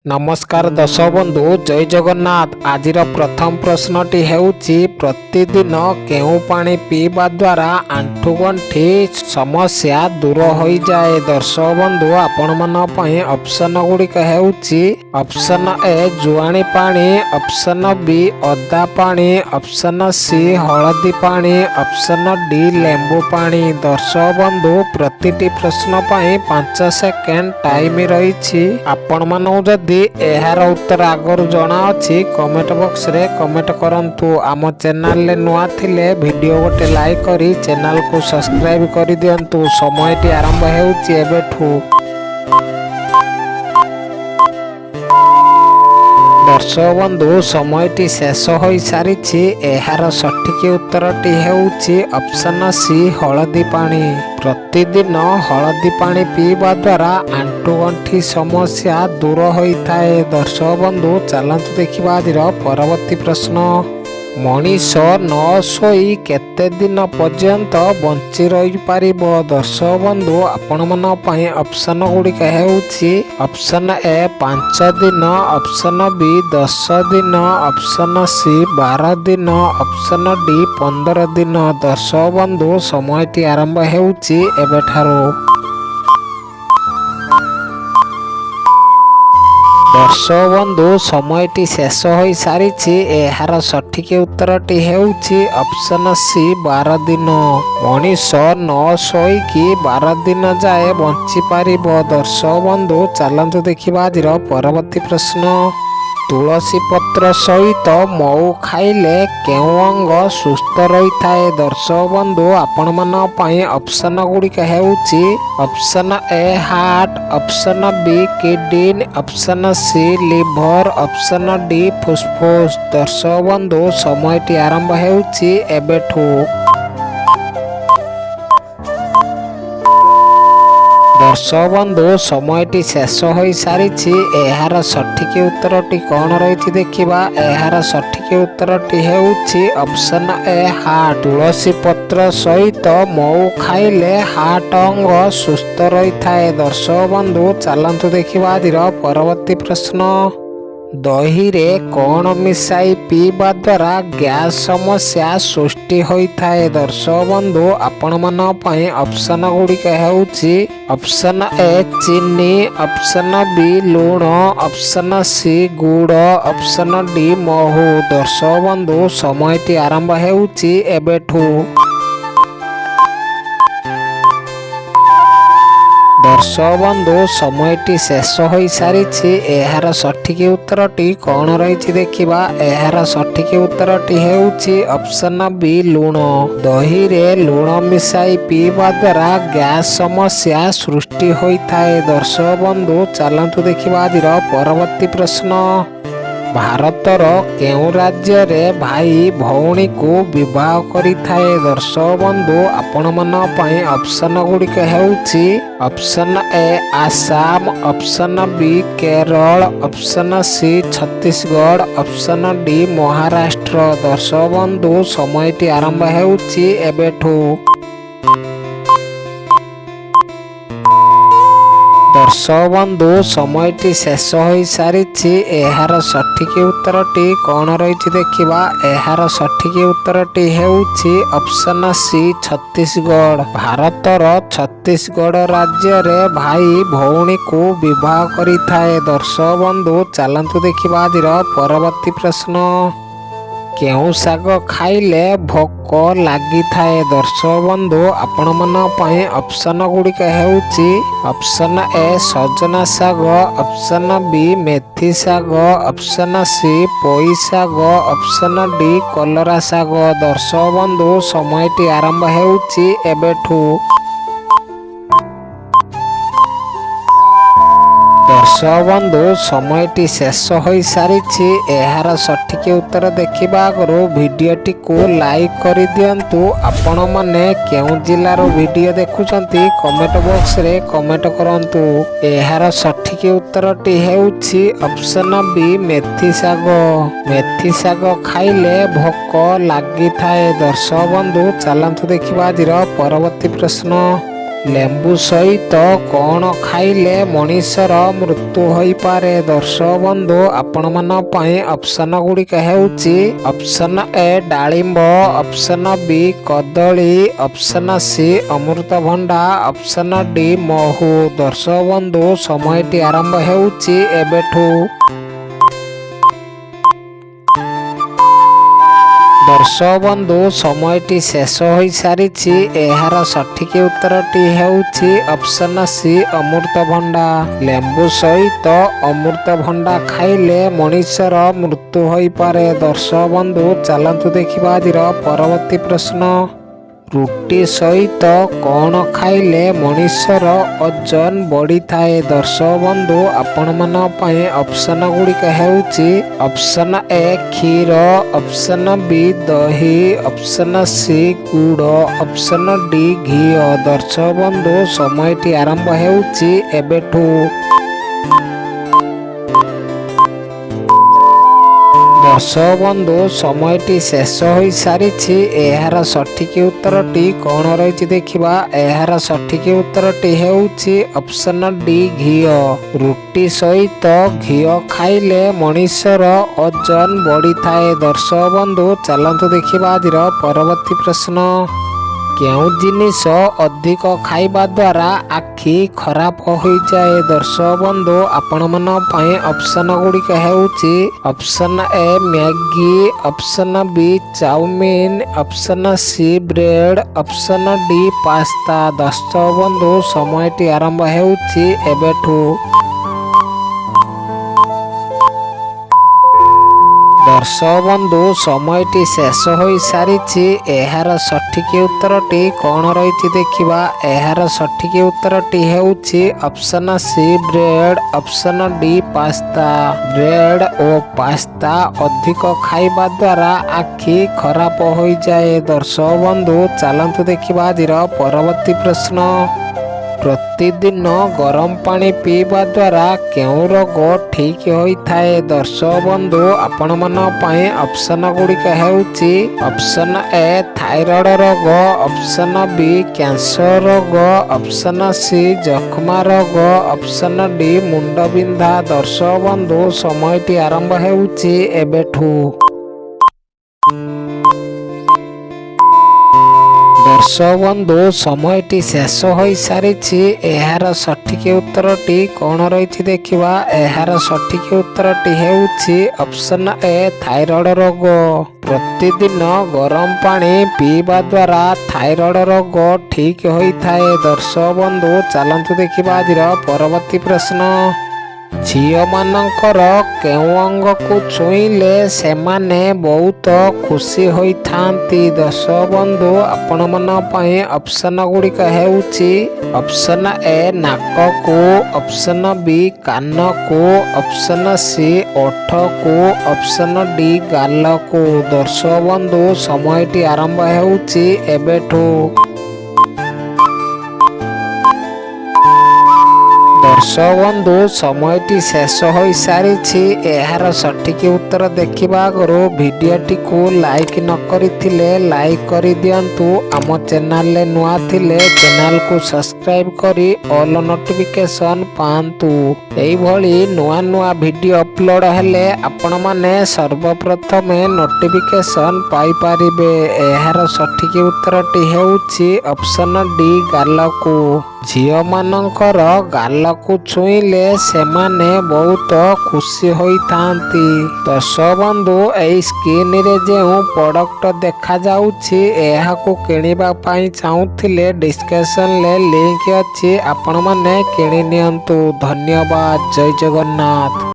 नमस्कार दर्शक बंधु जय जगन्नाथ। आज प्रथम प्रश्नटी हेउची प्रतिदिन केउ पानी पीवा द्वारा आंठुगंठी समस्या दूर हो जाए। दर्शक बंधु आपण मन पई ऑप्शन गुड़िक हेउची ऑप्शन ए जुआणी पानी, ऑप्शन बी अदा पानी, ऑप्शन सी हलदी पानी, ऑप्शन डी लेंबू पानी। दर्शक बंधु प्रतिटी प्रश्न पई 5 सेकेंड टाइम रही। आपण मानू जदि एहार उत्तर आगर जना अच्छी कमेंट बॉक्स रे कमेंट करंतु। आम चैनल ले नुआ थिले वीडियो गोटे लाइक करी चैनल को सब्सक्राइब कर दियंतु। समयटी आरंभ हेउची एबेठू। दर्शक बंधु समयटी शेष हो सारी। एहार सठिक उत्तरटी हेउची ऑप्शन सी हलदी पानी। प्रतिदिन हलदी पानी पीवा द्वारा आंठुगंठी समस्या दूर होइथाए। दर्शक बंधु चलंतु देखिबा आज परवर्ती प्रश्न। मनीष न शोई केते दिन पर्यंत बंची रही पारिबो। दर्शक बंधु आपण मन पई ऑप्शन गुड़िक हेउची ऑप्शन ए 5 दिन, ऑप्शन बी 10 दिन, ऑप्शन सी 12 दिन, ऑप्शन डी 15 दिन। दर्शक बंधु समयटी आरंभ हेउची एबेठारो। दर्शक बंधु समयटी शेष हो सारी। एहार सठिक उत्तरटी हेउची ऑप्शन सी 12 दिन। मनीष न शोईकी 12 दिन जाए बंची पारिबो। दर्शक बंधु चलंतु देखिबा आज परवर्ती प्रश्न। तुलसी पत्र सहित मऊ खाइले केउ अंग सुस्थ रही थाए। दर्शक बंधु आपण मन पई ऑप्शन गुड़िक हेउची option A heart, option B kidney, option C liver, option D फुसफुस। दर्शक बंधु समयटी आरंभ हेउची एबेठू। दर्शक बंधु समयटी शेष हो सारी। एहार सठिक उत्तरटी कौन रही देखिबा। एहार सठिक उत्तरटी हेउची ऑप्शन ए हार्ट। तुलसी पत्र सहित मऊ खाइले हार्ट अंग सुस्थ रही थाए। दर्शक बंधु चलंतु देखिबा आज परवर्ती प्रश्न। दही रे कौन मिसाई पीवा द्वारा गैस समस्या सृष्टि होइथाए। दर्शक बंधु आपण मन पई ऑप्शन गुड़िक हेउची ऑप्शन ए चीनी, ऑप्शन बी लूण, ऑप्शन सी गुड़, ऑप्शन डी महू। दर्शक बंधु समयटी आरंभ हेउची एबेठू। दर्शक बंधु समयटी शेष हो सारी। एहार सठिक उत्तरटी कौन रही देखिबा। एहार सठिक उत्तरटी हेउची ऑप्शन बी लूण। दही रे लूण मिसाई पीवा द्वारा गैस समस्या सृष्टि होइथाए। दर्शक बंधु चलंतु देखिबा आज परवर्ती प्रश्न। भारतर केउ राज्य रे भाई भौणी को विवाह करि थाए। दर्शक बंधु आपण मन पई ऑप्शन गुड़िक हेउची option A Assam, option B Kerala, option C Chhattisgarh, option D Maharashtra. दर्शक बंधु समयटी आरंभ हेउची एबेठू। दर्शक बंधु समयटी शेष हो सारी। एहार सठिक उत्तरटी कौन रही देखिबा। एहार सठिक उत्तरटी हेउची ऑप्शन सी छत्तीसगढ़। भारतर छत्तीसगढ़ राज्य रे भाई भौणी को विवाह करि थाए। दर्शक बंधु चलंतु देखिबा आज परवर्ती प्रश्न। केउ शाग खाइले भोक लगी थाए। दर्शक बंधु आपण मन पई ऑप्शन गुड़िक हेउची ऑप्शन ए सजना शाग, ऑप्शन बी मेथी शाग, ऑप्शन सी पोई शाग, ऑप्शन डी कलरा शाग। दर्शक बंधु समयटी आरंभ हेउची एबेठू। दर्शक बंधु समयटी शेष हो सारी। एहार सठिक उत्तर देखिबा आगु वीडियोटी को लाइक कर दियंतु। आपण माने केउ जिल्लार वीडियो देखुचंती कमेंट बॉक्स रे कमेंट करंतु। एहार सठिक उत्तरटी हेउची ऑप्शन बी मेथी शाग। मेथी शाग खाइले भोक लगी थाए। दर्शक बंधु चलंतु देखिबा आज परवर्ती प्रश्न। ଲେମ୍ବୁ ସହିତ କ'ଣ ଖାଇଲେ ମଣିଷର ମୃତ୍ୟୁ ହୋଇପାରେ? ଦର୍ଶକ ବନ୍ଧୁ, ଆପଣମାନଙ୍କ ପାଇଁ ଅପସନ ଗୁଡ଼ିକ ହେଉଛି ଅପସନ ଏ ଡାଳିମ୍ବ, ଅପସନ ବି କଦଳୀ, ଅପସନ ସି ଅମୃତଭଣ୍ଡା, ଅପସନ ଡି ମହୁ। ଦର୍ଶକ ବନ୍ଧୁ, ସମୟଟି ଆରମ୍ଭ ହେଉଛି ଏବେଠୁ। ଦର୍ଶକ ବନ୍ଧୁ, ସମୟଟି ଶେଷ ହୋଇସାରିଛି। ଏହାର ସଠିକ ଉତ୍ତରଟି ହେଉଛି ଅପସନ ସି ଅମୃତଭଣ୍ଡା। ଲେମ୍ବୁ ସହିତ ଅମୃତଭଣ୍ଡା ଖାଇଲେ ମଣିଷର ମୃତ୍ୟୁ ହୋଇପାରେ। ଦର୍ଶକ ବନ୍ଧୁ, ଚାଲନ୍ତୁ ଦେଖିବା ଆଜିର ପରବର୍ତ୍ତୀ ପ୍ରଶ୍ନ। ରୁଟି ସହିତ କ'ଣ ଖାଇଲେ ମଣିଷର ଓଜନ ବଢ଼ିଥାଏ? ଦର୍ଶକ ବନ୍ଧୁ, ଆପଣମାନଙ୍କ ପାଇଁ ଅପସନ ଗୁଡ଼ିକ ହେଉଛି ଅପସନ ଏ କ୍ଷୀର, ଅପସନ ବି ଦହି, ଅପସନ ସି ଗୁଡ଼, ଅପସନ ଡି ଘିଅ। ଦର୍ଶକ ବନ୍ଧୁ, ସମୟଟି ଆରମ୍ଭ ହେଉଛି ଏବେଠୁ। ଦର୍ଶକ ବନ୍ଧୁ, ସମୟଟି ଶେଷ ହୋଇସାରିଛି। ଏହାର ସଠିକ ଉତ୍ତରଟି କ'ଣ ରହିଛି ଦେଖିବା। ଏହାର ସଠିକ ଉତ୍ତରଟି ହେଉଛି ଅପସନ ଡି ଘିଅ। ରୁଟି ସହିତ ଘିଅ ଖାଇଲେ ମଣିଷର ଓଜନ ବଢ଼ିଥାଏ। ଦର୍ଶକ ବନ୍ଧୁ, ଚାଲନ୍ତୁ ଦେଖିବା ଆଜିର ପରବର୍ତ୍ତୀ ପ୍ରଶ୍ନ। କେଉଁ ଜିନିଷ ଅଧିକ ଖାଇବା ଦ୍ୱାରା ଆଖି ଖରାପ ହୋଇଯାଏ? ଦର୍ଶକ ବନ୍ଧୁ, ଆପଣମାନଙ୍କ ପାଇଁ ଅପସନ ଗୁଡ଼ିକ ହେଉଛି option A Maggi, option B chowmein, option C bread, option D pasta. ଦର୍ଶକ ବନ୍ଧୁ, ସମୟଟି ଆରମ୍ଭ ହେଉଛି ଏବେଠୁ। ଦର୍ଶକ ବନ୍ଧୁ, ସମୟଟି ଶେଷ ହୋଇସାରିଛି। ଏହାର ସଠିକ ଉତ୍ତରଟି କ'ଣ ରହିଛି ଦେଖିବା। ଏହାର ସଠିକ ଉତ୍ତରଟି ହେଉଛି option C bread, option D pasta. Bread ଓ ପାସ୍ତା ଅଧିକ ଖାଇବା ଦ୍ୱାରା ଆଖି ଖରାପ ହୋଇଯାଏ। ଦର୍ଶକ ବନ୍ଧୁ, ଚାଲନ୍ତୁ ଦେଖିବା ଆଜିର ପରବର୍ତ୍ତୀ ପ୍ରଶ୍ନ। ପ୍ରତିଦିନ ଗରମ ପାଣି ପିଇବା ଦ୍ୱାରା କେଉଁ ରୋଗ ଠିକ୍ ହୋଇଥାଏ? ଦର୍ଶକ ବନ୍ଧୁ, ଆପଣମାନଙ୍କ ପାଇଁ ଅପସନ ଗୁଡ଼ିକ ହେଉଛି ଅପସନ ଏ ଥାଇରଏଡ୍ ରୋଗ, ଅପସନ ବି କ୍ୟାନ୍ସର ରୋଗ, ଅପସନ ସି ଯକ୍ଷ୍ମା ରୋଗ, ଅପସନ ଡି ମୁଣ୍ଡବିନ୍ଧା। ଦର୍ଶକ ବନ୍ଧୁ, ସମୟଟି ଆରମ୍ଭ ହେଉଛି ଏବେଠୁ। ଦର୍ଶକ ବନ୍ଧୁ, ସମୟଟି ଶେଷ ହୋଇସାରିଛି। ଏହାର ସଠିକ ଉତ୍ତରଟି କ'ଣ ରହିଛି ଦେଖିବା। ଏହାର ସଠିକ ଉତ୍ତରଟି ହେଉଛି ଅପସନ ଏ ଥାଇରଏଡ୍ ରୋଗ। ପ୍ରତିଦିନ ଗରମ ପାଣି ପିଇବା ଦ୍ୱାରା ଥାଇରଏଡ୍ ରୋଗ ଠିକ୍ ହୋଇଥାଏ। ଦର୍ଶକ ବନ୍ଧୁ, ଚାଲନ୍ତୁ ଦେଖିବା ଆଜିର ପରବର୍ତ୍ତୀ ପ୍ରଶ୍ନ। ଝିଅମାନଙ୍କର କେଉଁ ଅଙ୍ଗକୁ ଛୁଇଁଲେ ସେମାନେ ବହୁତ ଖୁସି ହୋଇଥାନ୍ତି? ଦର୍ଶକ ବନ୍ଧୁ, ଆପଣମାନଙ୍କ ପାଇଁ ଅପସନ ଗୁଡ଼ିକ ହେଉଛି ଅପସନ ଏ ନାକକୁ, ଅପସନ ବି କାନକୁ, ଅପସନ ସି ଓଠକୁ, ଅପସନ ଡି ଗାଲକୁ। ଦର୍ଶକ ବନ୍ଧୁ, ସମୟଟି ଆରମ୍ଭ ହେଉଛି ଏବେଠୁ। ଦର୍ଶକ ବନ୍ଧୁ, ସମୟଟି ଶେଷ ହୋଇସାରିଛି। ଏହାର ସଠିକ ଉତ୍ତର ଦେଖିବା ଆଗରୁ ଭିଡ଼ିଓଟିକୁ ଲାଇକ୍ ନ କରିଥିଲେ ଲାଇକ୍ କରିଦିଅନ୍ତୁ। ଆମ ଚ୍ୟାନେଲରେ ନୂଆ ଥିଲେ ଚ୍ୟାନେଲକୁ ସବସ୍କ୍ରାଇବ୍ କରି ଅଲ୍ ନୋଟିଫିକେସନ୍ ପାଆନ୍ତୁ। ଏଇଭଳି ନୂଆ ନୂଆ ଭିଡ଼ିଓ ଅପଲୋଡ଼ ହେଲେ ଆପଣମାନେ ସର୍ବପ୍ରଥମେ ନୋଟିଫିକେସନ୍ ପାଇପାରିବେ। ଏହାର ସଠିକ ଉତ୍ତରଟି ହେଉଛି ଅପସନ ଡି ଗାଲକୁ। ଝିଅମାନଙ୍କର ଗାଲକୁ ଛୁଇଁଲେ ସେମାନେ ବହୁତ ଖୁସି ହୋଇଥାନ୍ତି। ଦର୍ଶକ ବନ୍ଧୁ, ଏହି ସ୍କ୍ରିନରେ ଯେଉଁ ପ୍ରଡକ୍ଟ ଦେଖାଯାଉଛି ଏହାକୁ କିଣିବା ପାଇଁ ଚାହୁଁଥିଲେ ଡିସ୍କ୍ରିପସନରେ ଲିଙ୍କ ଅଛି, ଆପଣମାନେ କିଣି ନିଅନ୍ତୁ। ଧନ୍ୟବାଦ। ଜୟ ଜଗନ୍ନାଥ।